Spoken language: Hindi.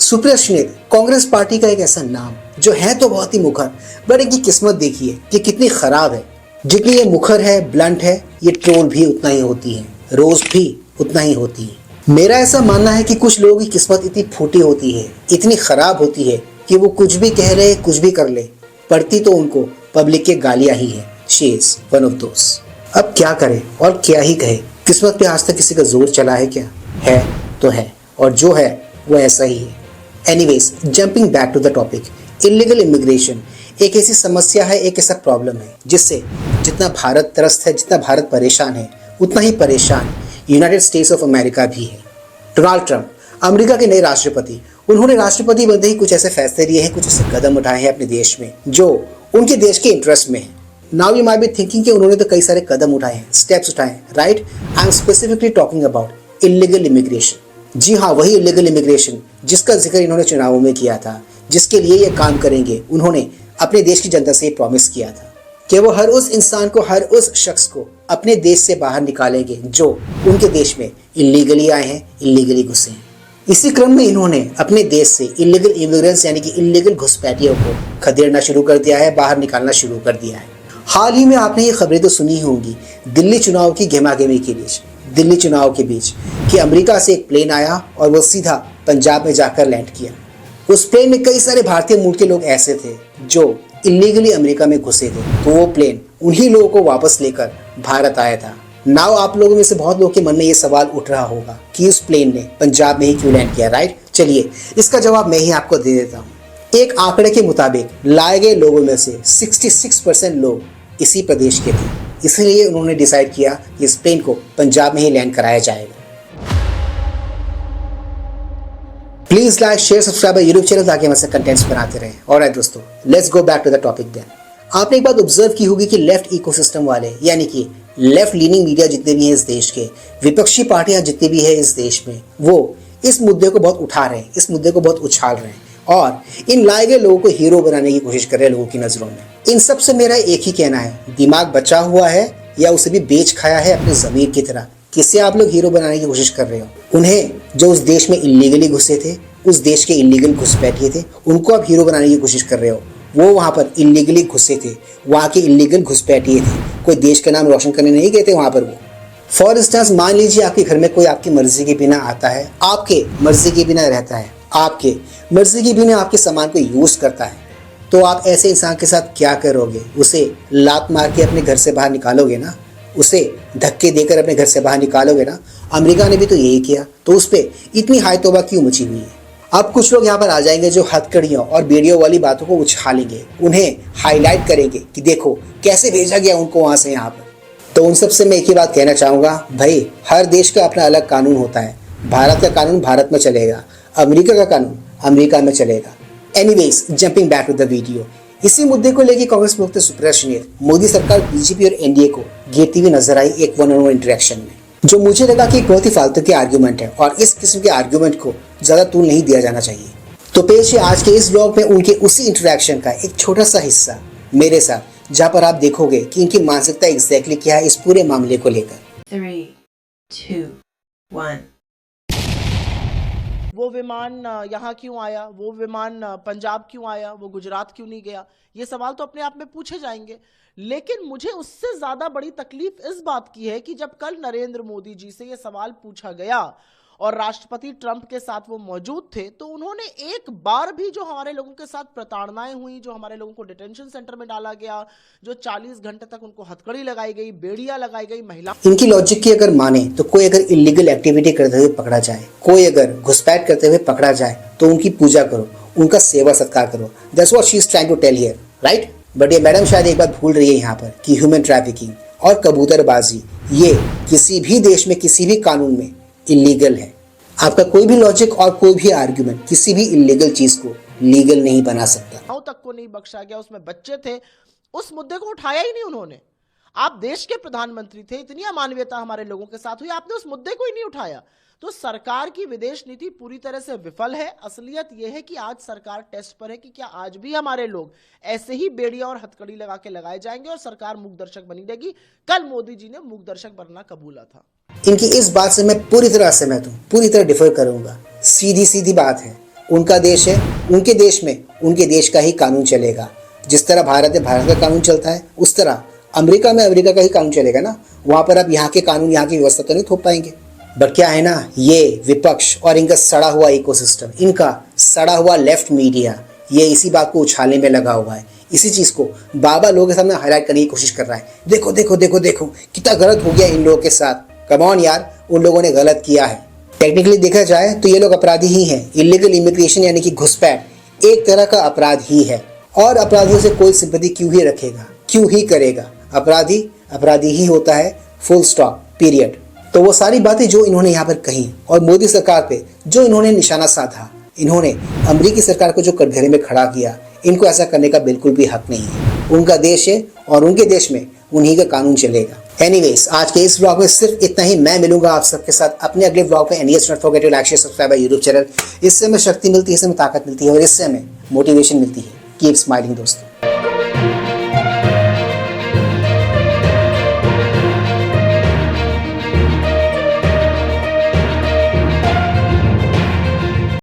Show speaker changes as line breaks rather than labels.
सुप्रिया कांग्रेस पार्टी का एक ऐसा नाम जो है तो बहुत ही मुखर, बट इनकी किस्मत देखिए कि कितनी खराब है। जितनी ये मुखर है, ब्लंट है, ये ट्रोल भी उतना ही होती है, रोज भी उतना ही होती है। मेरा ऐसा मानना है कि कुछ लोगों की किस्मत इतनी फूटी होती है, इतनी खराब होती है कि वो कुछ भी कह रहे, कुछ भी कर ले, पड़ती तो उनको पब्लिक के गालियां ही है। She is one of those. अब क्या करे और क्या ही कहे, किस्मत पे आज तक किसी का जोर चला है क्या? है तो है, और जो है वो ऐसा ही है। Anyways, jumping back to the topic, illegal immigration एक ऐसी समस्या है, एक ऐसा प्रॉब्लम है जिससे जितना भारत त्रस्त है, जितना भारत परेशान है, उतना ही परेशान यूनाइटेड स्टेट्स ऑफ अमेरिका भी है। डोनाल्ड ट्रंप, अमेरिका के नए राष्ट्रपति, उन्होंने राष्ट्रपति बनते ही कुछ ऐसे फैसले लिए हैं, कुछ ऐसे कदम उठाए हैं अपने देश में जो उनके देश के इंटरेस्ट में है। Now you might be thinking कि उन्होंने तो कई सारे कदम उठाए हैं, स्टेप्स उठाए हैं, right? I am specifically talking about illegal immigration. जी हाँ, वही इलीगल इमिग्रेशन जिसका जिक्र इन्होंने चुनावों में किया था, जिसके लिए ये काम करेंगे। उन्होंने अपने देश की जनता से प्रॉमिस किया था कि वो हर उस इंसान को, हर उस शख्स को अपने देश से बाहर निकालेंगे जो उनके देश में इलीगली आए हैं, इलीगली घुसे हैं। इसी क्रम में इन्होंने अपने देश से इलीगल इमिग्रेंट्स यानी कि इलीगल घुसपैठियों को खदेड़ना शुरू कर दिया है, बाहर निकालना शुरू कर दिया है। हाल ही में आपने ये खबरें तो सुनी होंगी, दिल्ली चुनाव की घेमाघेमी के बीच, दिल्ली चुनाव के बीच कि अमेरिका से एक प्लेन आया और वो सीधा पंजाब में जाकर लैंड किया। उस प्लेन में कई सारे भारतीय मूल के लोग ऐसे थे जो इलीगली अमेरिका में घुसे थे, तो वो प्लेन उन्हीं लोगों को वापस लेकर भारत आया था। नाउ आप लोगों में से बहुत लोगों के मन में ये सवाल उठ रहा होगा कि उस प्लेन ने पंजाब में ही क्यों लैंड किया, राइट? चलिए इसका जवाब मैं ही आपको दे देता हूँ। एक आंकड़े के मुताबिक लाए गए लोगों में से 66% लोग इसी प्रदेश के थे, इसलिए उन्होंने डिसाइड किया कि इस प्लेन को पंजाब में ही लैंड कराया जाएगा। Please like, share, subscribe YouTube channel ताकि हम ऐसे कंटेंट्स बनाते रहें। ऑलराइट दोस्तों, let's go back to the topic then. आपने एक बात ऑब्जर्व की होगी कि लेफ्ट इकोसिस्टम वाले यानी कि लेफ्ट लीनिंग मीडिया जितने भी हैं इस देश के, विपक्षी पार्टियां जितनी भी है इस देश में, वो इस मुद्दे को बहुत उठा रहे हैं, इस मुद्दे को बहुत उछाल रहे हैं और इन लाए गए लोगों को हीरो बनाने की कोशिश कर रहे हैं लोगों की नजरों में। इन सब से मेरा एक ही कहना है, दिमाग बचा हुआ है या उसे भी बेच खाया है अपने जमीर की तरह? किससे आप लोग हीरो बनाने की कोशिश कर रहे हो? उन्हें जो उस देश में इलीगली घुसे थे, उस देश के इलीगल घुसपैठिए थे, उनको आप हीरो बनाने की कोशिश कर रहे हो। वो वहाँ पर इलीगली घुसे थे, वहाँ के इलीगल घुसपैठिए थे, कोई देश का नाम रोशन करने नहीं गए थे वहाँ पर वो। फॉर इंस्टेंस, मान लीजिए आपके घर में कोई आपकी मर्जी के बिना आता है, आपके मर्जी के बिना रहता है, आपके मर्जी के बिना आपके सामान को यूज करता है, तो आप ऐसे इंसान के साथ क्या करोगे? उसे लात मार के अपने घर से बाहर निकालोगे ना, उसे धक्के देकर अपने घर से बाहर निकालोगे ना। अमेरिका ने भी तो यही किया, तो उस पर इतनी हाई तौबा क्यों मची हुई है? अब कुछ लोग यहाँ पर आ जाएंगे जो हथकड़ियों और वीडियो वाली बातों को उछालेंगे, उन्हें हाईलाइट करेंगे कि देखो कैसे भेजा गया उनको वहां से यहाँ पर। तो उन सब से मैं एक ही बात कहना चाहूँगा, भाई हर देश का अपना अलग कानून होता है। भारत का कानून भारत में चलेगा, अमेरिका का कानून अमेरिका में चलेगा। Anyways, jumping back to the video, इसी मुद्दे को लेकर कांग्रेस मुख्य सुप्रिया मोदी सरकार, बीजेपी और एनडीए को घेरती हुई नजर आई एक वन ऑन वन इंटरेक्शन में, जो मुझे लगा कि एक बहुत ही फालतू के आर्ग्यूमेंट है और इस किस्म के आर्ग्यूमेंट को ज्यादा तूल नहीं दिया जाना चाहिए। तो पेश है आज के इस ब्लॉग में उनके उसी इंटरेक्शन का एक छोटा सा हिस्सा मेरे साथ, जहां पर आप देखोगे कि इनकी मानसिकता एग्जैक्टली क्या है इस पूरे मामले को लेकर।
3, 2, 1।
वो विमान यहाँ क्यों आया, वो विमान पंजाब क्यों आया, वो गुजरात क्यों नहीं गया? ये सवाल तो अपने आप में पूछे जाएंगे, लेकिन मुझे उससे ज्यादा बड़ी तकलीफ इस बात की है कि जब कल नरेंद्र मोदी जी से ये सवाल पूछा गया और राष्ट्रपति ट्रंप के साथ वो मौजूद थे, तो उन्होंने एक बार भी जो हमारे लोगों के साथ प्रताड़नाएं हुई, जो हमारे लोगों को डिटेंशन सेंटर में डाला गया, जो 40 घंटे तक उनको हथकड़ी लगाई गई, बेड़ियां लगाई गई, महिला,
इनकी लॉजिक की अगर माने तो कोई अगर इलीगल एक्टिविटी करते हुए पकड़ा जाए, कोई अगर घुसपैठ करते हुए पकड़ा जाए, तो उनकी पूजा करो, उनका सेवा सत्कार करो। That's what she is trying to tell here, right? But ये मैडम शायद एक बात भूल रही है यहाँ पर कि ह्यूमन ट्रैफिकिंग और कबूतरबाजी ये किसी भी देश में, किसी भी कानून में इलीगल है। आपका कोई भी लॉजिक और कोई भी आर्ग्यूमेंट किसी भी इलीगल चीज को लीगल नहीं बना सकता।
तक को नहीं बख्शा गया, उसमें बच्चे थे, उस मुद्दे को उठाया ही नहीं उन्होंने। आप देश के प्रधानमंत्री थे, इतनी अमानवीयता हमारे लोगों के साथ हुई, आपने उस मुद्दे को ही नहीं उठाया। तो सरकार की विदेश नीति पूरी तरह से विफल है। असलियत यह है कि आज सरकार टेस्ट पर है कि क्या आज भी हमारे लोग ऐसे ही बेड़िया और हथकड़ी लगा के लगाए जाएंगे और सरकार मूक दर्शक बनी रहेगी। कल मोदी जी ने मूक दर्शक बनना कबूला था।
इनकी इस बात से मैं पूरी तरह सहमत हूँ, पूरी तरह डिफर करूंगा। सीधी सीधी बात है, उनका देश है, उनके देश में उनके देश का ही कानून चलेगा। जिस तरह भारत में भारत का कानून चलता है, उस तरह अमेरिका में अमेरिका का ही कानून चलेगा ना। वहाँ पर आप यहाँ के कानून, यहाँ की व्यवस्था तो नहीं थोप पाएंगे। बट क्या है ना, ये विपक्ष और इनका सड़ा हुआ इकोसिस्टम, इनका सड़ा हुआ लेफ्ट मीडिया, ये इसी बात को उछालने में लगा हुआ है। इसी चीज़ को बाबा लोगों के सामने हाईलाइट करने की कोशिश कर रहा है। देखो देखो देखो देखो कितना गलत हो गया इन लोगों के साथ। कम ऑन यार, उन लोगों ने गलत किया है। टेक्निकली देखा जाए तो ये लोग अपराधी ही हैं। इलीगल इमिग्रेशन यानी कि घुसपैठ एक तरह का अपराध ही है, और अपराधियों से कोई सिंपैथी क्यों ही रखेगा, क्यों ही करेगा। अपराधी अपराधी ही होता है, फुल स्टॉप, पीरियड। तो वो सारी बातें जो इन्होंने यहाँ पर कही और मोदी सरकार पे जो इन्होंने निशाना साधा, इन्होंने अमेरिकी सरकार को जो कटघरे में खड़ा किया, इनको ऐसा करने का बिल्कुल भी हक नहीं है। उनका देश है और उनके देश में उन्हीं का कानून चलेगा। एनीवेज, आज के इस व्लॉग में सिर्फ इतना ही। मैं मिलूंगा आप सबके साथ अपने अगले व्लॉग में। And yes, not forget to like, share, subscribe my YouTube channel. इससे हमें शक्ति मिलती है, इससे हमें ताकत मिलती है और इससे हमें मोटिवेशन मिलती है। कीप स्माइलिंग दोस्तों।